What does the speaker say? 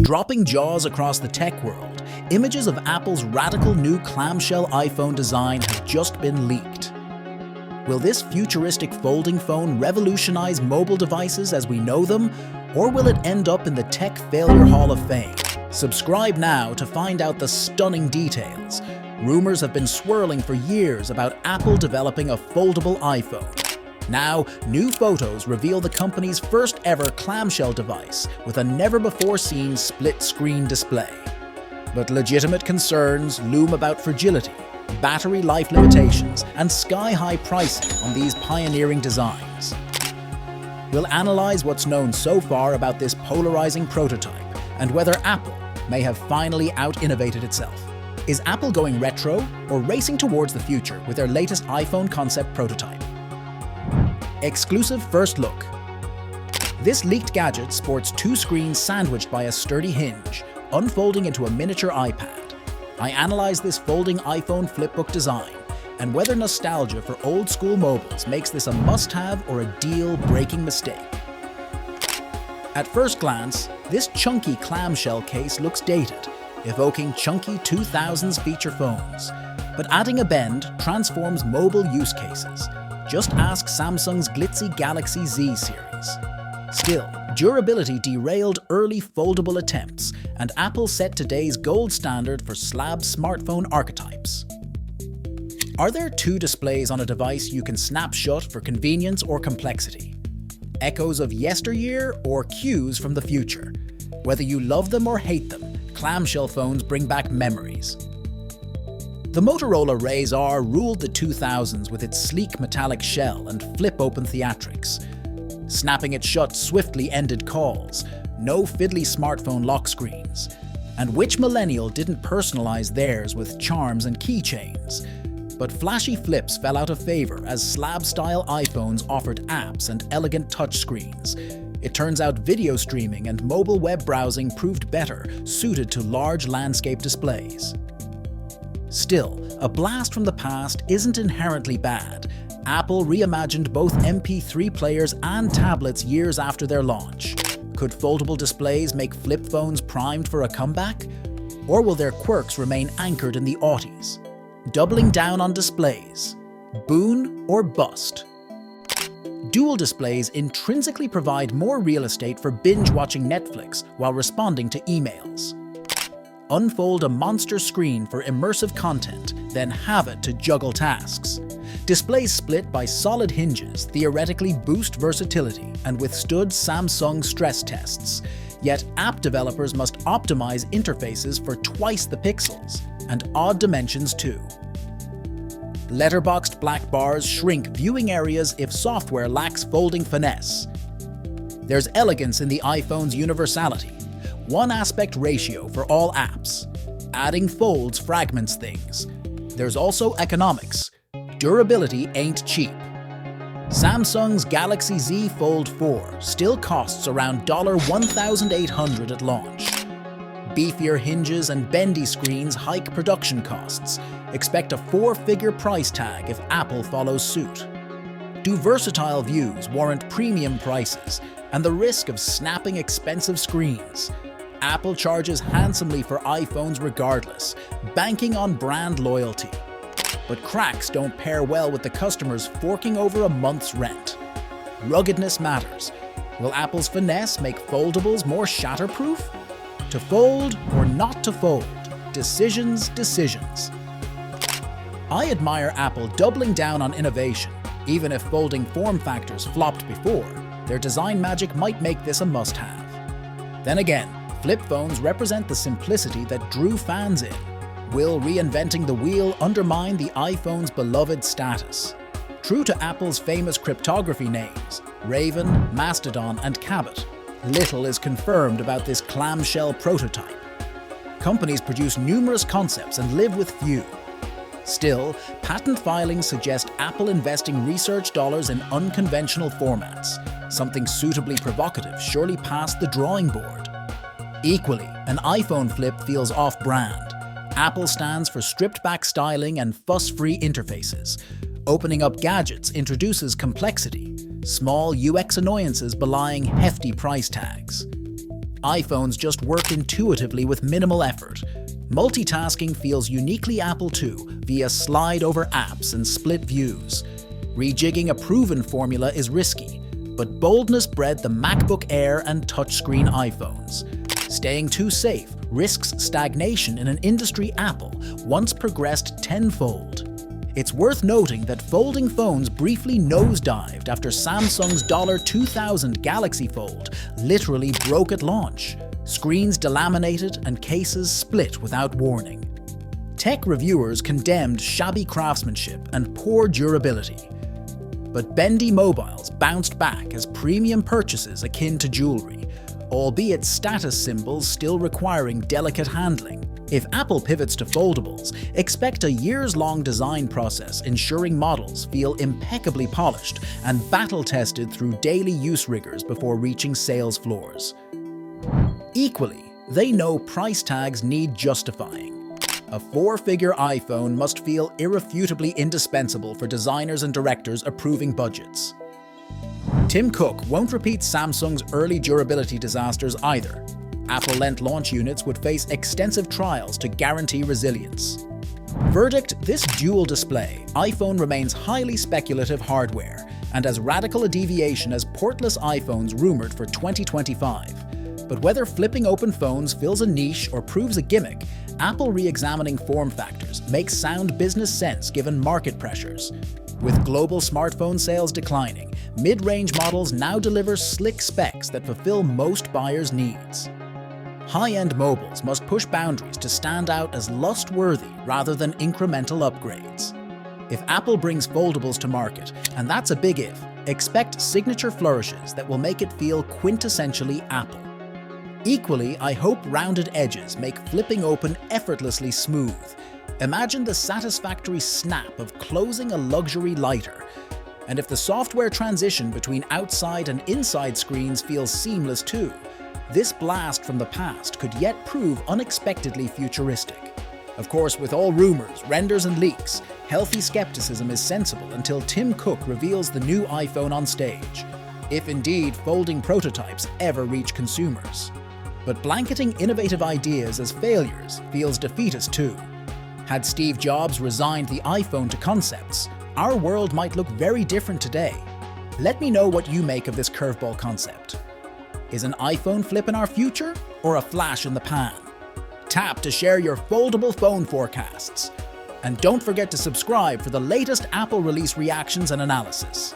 Dropping jaws across the tech world, images of Apple's radical new clamshell iPhone design have just been leaked. Will this futuristic folding phone revolutionize mobile devices as we know them, or will it end up in the Tech Failure Hall of Fame? Subscribe now to find out the stunning details. Rumors have been swirling for years about Apple developing a foldable iPhone. Now, new photos reveal the company's first ever clamshell device with a never-before-seen split-screen display. But legitimate concerns loom about fragility, battery life limitations, and sky-high pricing on these pioneering designs. We'll analyze what's known so far about this polarizing prototype and whether Apple may have finally out-innovated itself. Is Apple going retro or racing towards the future with their latest iPhone concept prototype? Exclusive first look. This leaked gadget sports two screens sandwiched by a sturdy hinge, unfolding into a miniature iPad. I analyzed this folding iPhone flipbook design and whether nostalgia for old-school mobiles makes this a must-have or a deal-breaking mistake. At first glance, this chunky clamshell case looks dated, evoking chunky 2000s feature phones. But adding a bend transforms mobile use cases. Just ask Samsung's glitzy Galaxy Z series. Still, durability derailed early foldable attempts, and Apple set today's gold standard for slab smartphone archetypes. Are there two displays on a device you can snap shut for convenience or complexity? Echoes of yesteryear or cues from the future? Whether you love them or hate them, clamshell phones bring back memories. The Motorola Razr ruled the 2000s with its sleek metallic shell and flip-open theatrics. Snapping it shut swiftly ended calls, no fiddly smartphone lock screens. And which millennial didn't personalize theirs with charms and keychains? But flashy flips fell out of favor as slab-style iPhones offered apps and elegant touchscreens. It turns out video streaming and mobile web browsing proved better suited to large landscape displays. Still, a blast from the past isn't inherently bad. Apple reimagined both MP3 players and tablets years after their launch. Could foldable displays make flip phones primed for a comeback? Or will their quirks remain anchored in the aughties? Doubling down on displays. Boon or bust? Dual displays intrinsically provide more real estate for binge-watching Netflix while responding to emails. Unfold a monster screen for immersive content, then have it to juggle tasks. Displays split by solid hinges theoretically boost versatility and withstood Samsung stress tests. Yet app developers must optimize interfaces for twice the pixels, and odd dimensions too. Letterboxed black bars shrink viewing areas if software lacks folding finesse. There's elegance in the iPhone's universality. One aspect ratio for all apps. Adding folds fragments things. There's also economics. Durability ain't cheap. Samsung's Galaxy Z Fold 4 still costs around $1,800 at launch. Beefier hinges and bendy screens hike production costs. Expect a four-figure price tag if Apple follows suit. Do versatile views warrant premium prices and the risk of snapping expensive screens? Apple charges handsomely for iPhones regardless, banking on brand loyalty. But cracks don't pair well with the customers forking over a month's rent. Ruggedness matters. Will Apple's finesse make foldables more shatterproof? To fold or not to fold? Decisions. I admire Apple doubling down on innovation. Even if folding form factors flopped before, their design magic might make this a must-have. Then again, flip phones represent the simplicity that drew fans in. Will reinventing the wheel undermine the iPhone's beloved status? True to Apple's famous cryptography names, Raven, Mastodon, and Cabot, little is confirmed about this clamshell prototype. Companies produce numerous concepts and live with few. Still, patent filings suggest Apple investing research dollars in unconventional formats. Something suitably provocative surely passed the drawing board. Equally, an iPhone flip feels off-brand. Apple stands for stripped-back styling and fuss-free interfaces. Opening up gadgets introduces complexity, small UX annoyances belying hefty price tags. iPhones just work intuitively with minimal effort. Multitasking feels uniquely Apple too, via slide over apps and split views. Rejigging a proven formula is risky, but boldness bred the MacBook Air and touchscreen iPhones. Staying too safe risks stagnation in an industry Apple once progressed tenfold. It's worth noting that folding phones briefly nosedived after Samsung's $2,000 Galaxy Fold literally broke at launch. Screens delaminated and cases split without warning. Tech reviewers condemned shabby craftsmanship and poor durability. But bendy mobiles bounced back as premium purchases akin to jewelry, albeit status symbols still requiring delicate handling. If Apple pivots to foldables, expect a years-long design process ensuring models feel impeccably polished and battle-tested through daily use rigors before reaching sales floors. Equally, they know price tags need justifying. A four-figure iPhone must feel irrefutably indispensable for designers and directors approving budgets. Tim Cook won't repeat Samsung's early durability disasters either. Apple-lent launch units would face extensive trials to guarantee resilience. Verdict: this dual display iPhone remains highly speculative hardware, and as radical a deviation as portless iPhones rumored for 2025. But whether flipping open phones fills a niche or proves a gimmick, Apple re-examining form factors makes sound business sense given market pressures. With global smartphone sales declining, mid-range models now deliver slick specs that fulfill most buyers' needs. High-end mobiles must push boundaries to stand out as lust-worthy rather than incremental upgrades. If Apple brings foldables to market, and that's a big if, expect signature flourishes that will make it feel quintessentially Apple. Equally, I hope rounded edges make flipping open effortlessly smooth. Imagine the satisfactory snap of closing a luxury lighter. And if the software transition between outside and inside screens feels seamless too, this blast from the past could yet prove unexpectedly futuristic. Of course, with all rumors, renders and leaks, healthy skepticism is sensible until Tim Cook reveals the new iPhone on stage, if indeed folding prototypes ever reach consumers. But blanketing innovative ideas as failures feels defeatist too. Had Steve Jobs resigned the iPhone to concepts, our world might look very different today. Let me know what you make of this curveball concept. Is an iPhone flip in our future, or a flash in the pan? Tap to share your foldable phone forecasts. And don't forget to subscribe for the latest Apple release reactions and analysis.